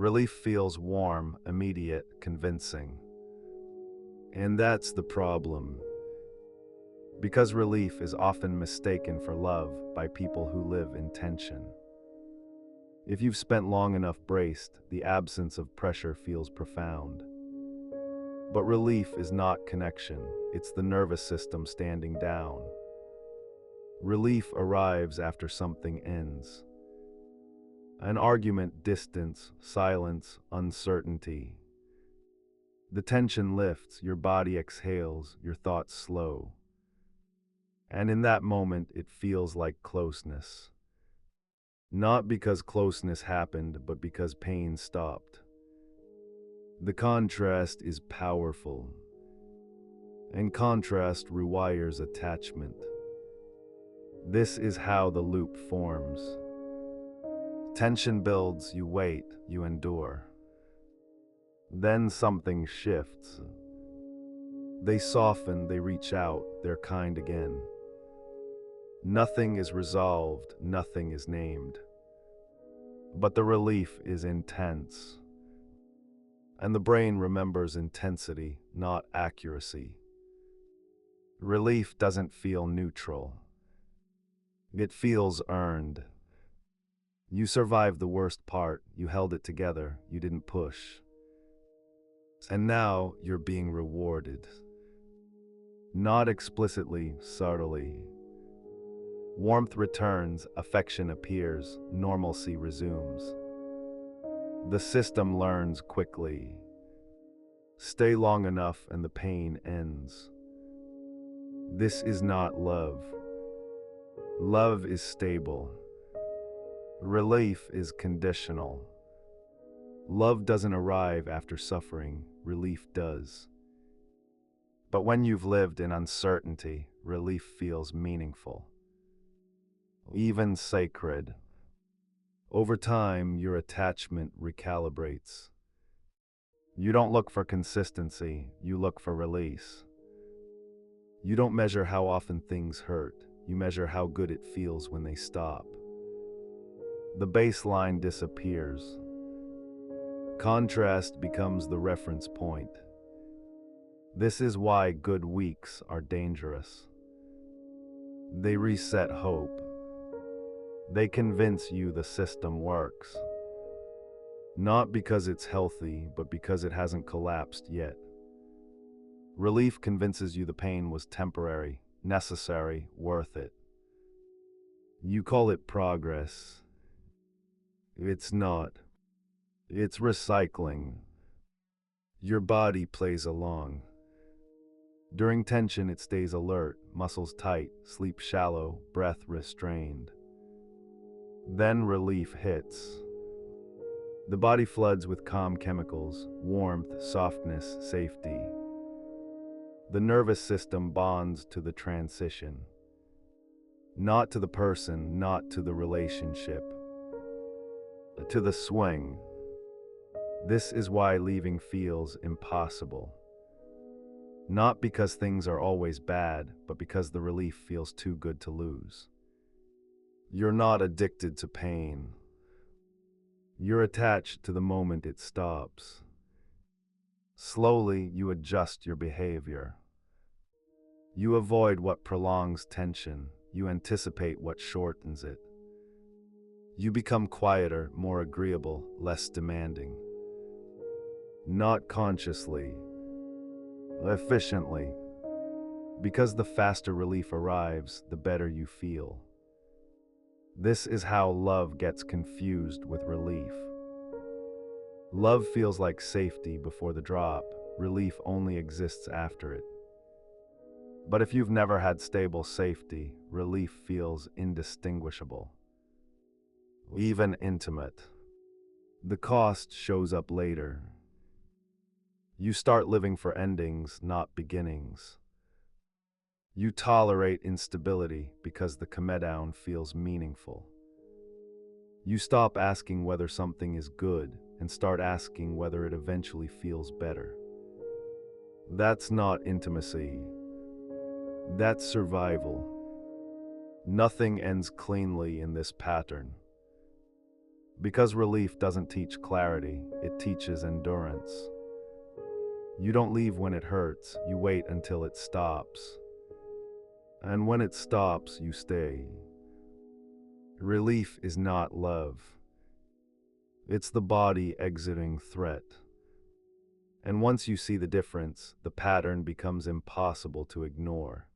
Relief feels warm, immediate, convincing. And that's the problem. Because relief is often mistaken for love by people who live in tension. If you've spent long enough braced, the absence of pressure feels profound. But relief is not connection, it's the nervous system standing down. Relief arrives after something ends. An argument, distance, silence, uncertainty. The tension lifts, your body exhales, your thoughts slow. And in that moment, it feels like closeness. Not because closeness happened, but because pain stopped. The contrast is powerful, and contrast rewires attachment. This is how the loop forms. Tension builds, you wait, you endure. Then something shifts. They soften, they reach out, they're kind again. Nothing is resolved, nothing is named. But the relief is intense. And the brain remembers intensity, not accuracy. Relief doesn't feel neutral. It feels earned. You survived the worst part, you held it together, you didn't push. And now you're being rewarded. Not explicitly, subtly. Warmth returns, affection appears, normalcy resumes. The system learns quickly. Stay long enough and the pain ends. This is not love. Love is stable. Relief is conditional. Love doesn't arrive after suffering, relief does. But when you've lived in uncertainty, relief feels meaningful. Even sacred. Over time, your attachment recalibrates. You don't look for consistency, you look for release. You don't measure how often things hurt, you measure how good it feels when they stop. The baseline disappears. Contrast becomes the reference point. This is why good weeks are dangerous. They reset hope. They convince you the system works. Not because it's healthy, but because it hasn't collapsed yet. Relief convinces you the pain was temporary, necessary, worth it. You call it progress. It's not. It's recycling. Your body plays along. During tension, it stays alert, muscles tight, sleep shallow, breath restrained. Then relief hits. The body floods with calm chemicals, warmth, softness, safety. The nervous system bonds to the transition. Not to the person, not to the relationship. To the swing. This is why leaving feels impossible. Not because things are always bad, but because the relief feels too good to lose. You're not addicted to pain. You're attached to the moment it stops. Slowly, you adjust your behavior. You avoid what prolongs tension. You anticipate what shortens it. You become quieter, more agreeable, less demanding. Not consciously, efficiently. Because the faster relief arrives, the better you feel. This is how love gets confused with relief. Love feels like safety before the drop. Relief only exists after it. But if you've never had stable safety, relief feels indistinguishable. Even intimate. The cost shows up later. You start living for endings, not beginnings. You tolerate instability because the come-down feels meaningful. You stop asking whether something is good and start asking whether it eventually feels better. That's not intimacy. That's survival. Nothing ends cleanly in this pattern. Because relief doesn't teach clarity, it teaches endurance. You don't leave when it hurts, you wait until it stops. And when it stops, you stay. Relief is not love. It's the body exiting threat. And once you see the difference, the pattern becomes impossible to ignore.